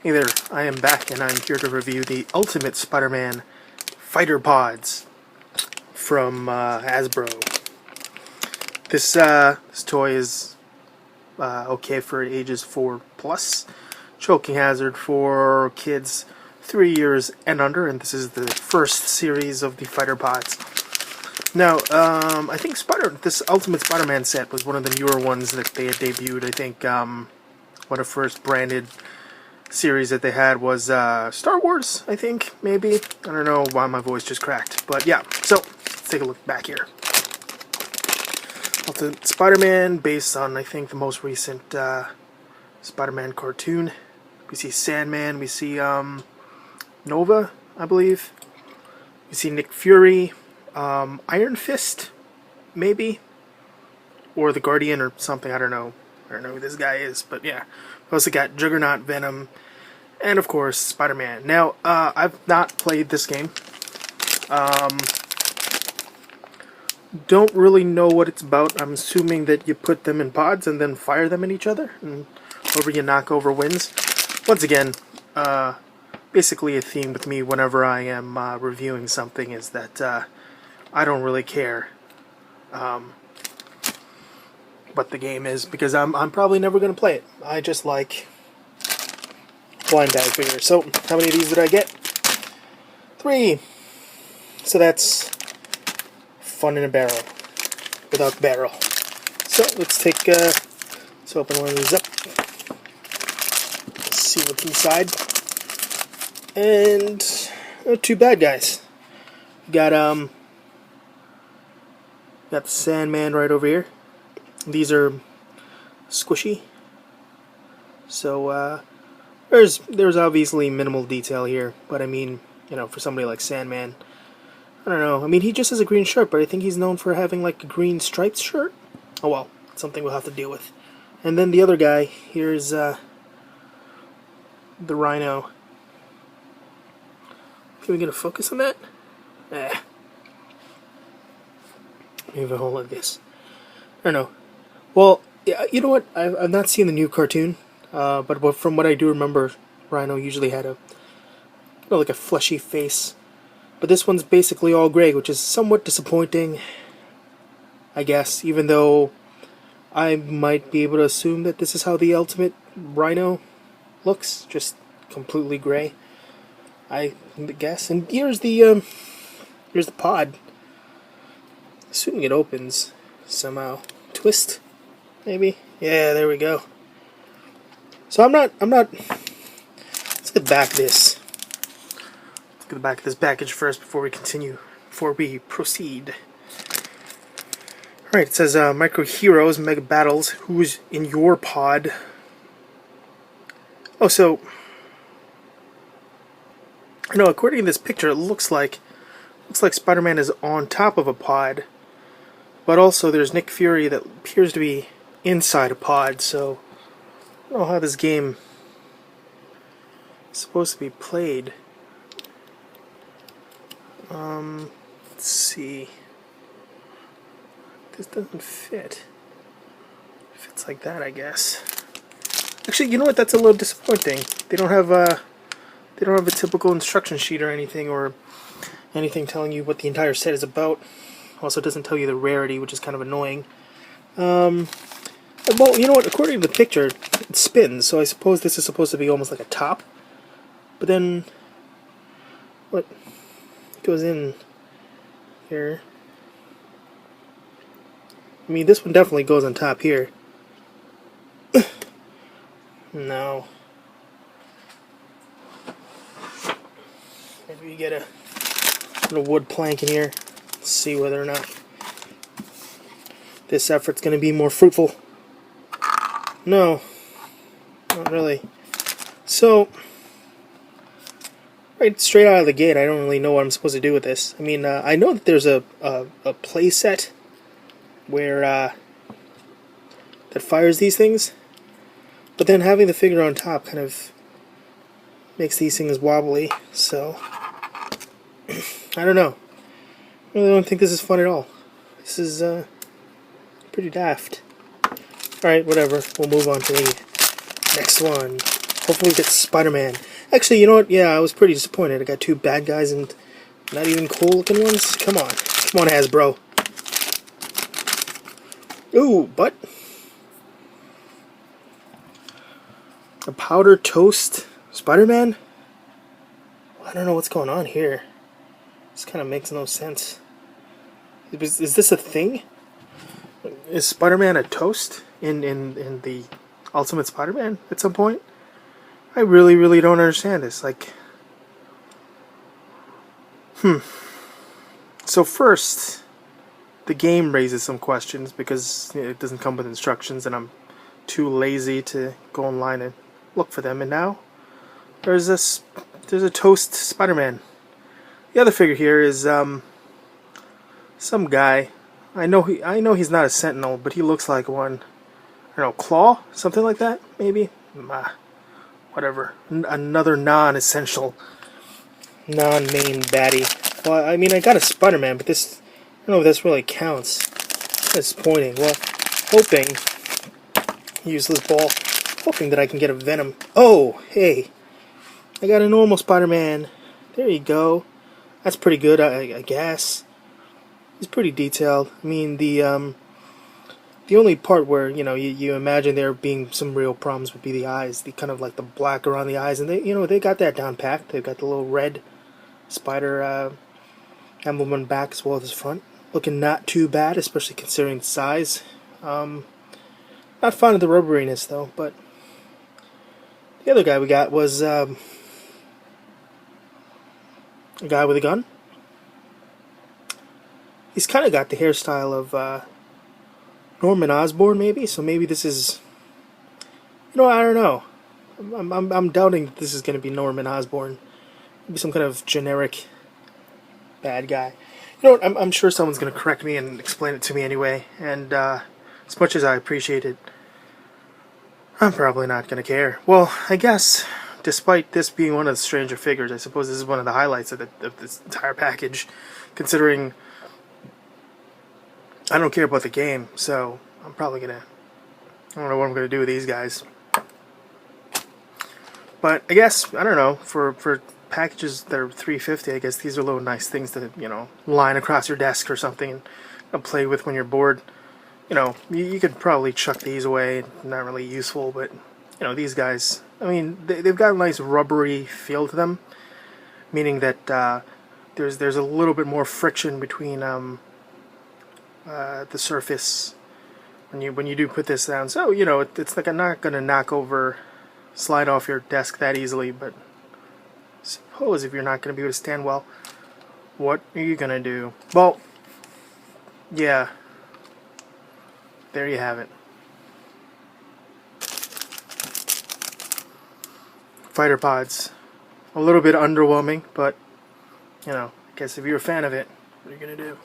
Hey there, I am back and I'm here to review the Ultimate Spider-Man Fighter Pods from Hasbro. This toy is okay for ages 4+. Choking hazard for kids 3 years and under, and this is the first series of the Fighter Pods. Now, I think this Ultimate Spider-Man set was one of the newer ones that they had debuted. I think one of the first branded series that they had was Star Wars, I think, maybe. I don't know why my voice just cracked. But yeah, so let's take a look back here. Ultimate Spider-Man, based on, I think, the most recent Spider-Man cartoon. We see Sandman, we see Nova, I believe. We see Nick Fury, Iron Fist, maybe, or the Guardian or something, I don't know who this guy is, but yeah. We also got Juggernaut, Venom, and of course Spider-Man. Now, I've not played this game. Don't really know what it's about. I'm assuming that you put them in pods and then fire them at each other, and whoever you knock over wins. Once again, basically a theme with me whenever I am reviewing something is that I don't really care what the game is, because I'm probably never going to play it. I just like blind bag figures. So, how many of these did I get? 3. So that's fun in a barrel. Without the barrel. So, let's open one of these up. Let's see what's inside. And not too bad, guys. We got the Sandman right over here. These are squishy, so there's obviously minimal detail here, but I mean, you know, for somebody like Sandman, I don't know. I mean, he just has a green shirt, but I think he's known for having like a green striped shirt. Oh well, something we'll have to deal with. And then the other guy, here's the Rhino. Can we get a focus on that? Maybe a whole lot of this. I don't know. Well, yeah, you know what? I've not seen the new cartoon, but from what I do remember, Rhino usually had like a fleshy face. But this one's basically all gray, which is somewhat disappointing, I guess, even though I might be able to assume that this is how the Ultimate Rhino looks, just completely gray, I guess. And here's the pod. Assuming it opens somehow. Twist? Maybe? Yeah, there we go. So I'm not... Let's get back this. Let's get the back of this package first before we proceed. Alright, it says Micro Heroes, Mega Battles, who's in your pod? Oh, so... I know, according to this picture, it looks like Spider-Man is on top of a pod. But also there's Nick Fury that appears to be inside a pod, so I don't know how this game is supposed to be played. Let's see. This doesn't fit. It fits like that, I guess. Actually, you know what? That's a little disappointing. They don't have a typical instruction sheet or anything telling you what the entire set is about. Also, it doesn't tell you the rarity, which is kind of annoying. Well, you know what? According to the picture, it spins, so I suppose this is supposed to be almost like a top. But then, what goes in here? I mean, this one definitely goes on top here. No. Maybe you get a little wood plank in here. Let's see whether or not this effort's going to be more fruitful. No, not really. So, right straight out of the gate, I don't really know what I'm supposed to do with this. I mean, I know that there's a play set where that fires these things, but then having the figure on top kind of makes these things wobbly. So, I don't know. I really don't think this is fun at all. This is pretty daft. Alright, whatever. We'll move on to the next one. Hopefully we get Spider-Man. Actually, you know what? Yeah, I was pretty disappointed. I got 2 bad guys and not even cool looking ones. Come on. Come on, Hasbro. Ooh, but a powder toast Spider-Man? I don't know what's going on here. This kind of makes no sense. Is this a thing? Is Spider-Man a toast in the Ultimate Spider-Man at some point? I really don't understand this. Like, So first, the game raises some questions because it doesn't come with instructions, and I'm too lazy to go online and look for them. And now there's a toast Spider-Man. The other figure here is some guy. I know he's not a Sentinel, but he looks like one. I don't know, Claw, something like that, maybe. Whatever. Another non-essential, non-main baddie. Well, I mean, I got a Spider-Man, but this, I don't know if this really counts. Disappointing. Well, hoping, useless ball, hoping that I can get a Venom. Oh, hey, I got a normal Spider-Man. There you go. That's pretty good, I guess. He's pretty detailed. I mean, the only part where you imagine there being some real problems would be the eyes, the kind of like the black around the eyes, and they got that down packed. They've got the little red spider emblem on back as well as front, looking not too bad, especially considering the size. Not fond of the rubberiness though, but the other guy we got was a guy with a gun. He's kind of got the hairstyle of Norman Osborn, maybe. So maybe this is, I don't know. I'm doubting that this is going to be Norman Osborn. Maybe some kind of generic bad guy. You know what? I'm sure someone's going to correct me and explain it to me anyway. And as much as I appreciate it, I'm probably not going to care. Well, I guess, despite this being one of the stranger figures, I suppose this is one of the highlights of this entire package, considering I don't care about the game, so I'm probably gonna, I don't know what I'm gonna do with these guys. But I guess, I don't know, for packages that are $3.50, I guess these are little nice things to, line across your desk or something and play with when you're bored. You could probably chuck these away, not really useful, but, these guys, I mean, they've got a nice rubbery feel to them, meaning that there's a little bit more friction between the surface when you do put this down. So it's like I'm not gonna slide off your desk that easily. But suppose if you're not gonna be able to stand well, what are you gonna do? Well, yeah, there you have it. Fighter pods, a little bit underwhelming, but I guess if you're a fan of it, what are you gonna do?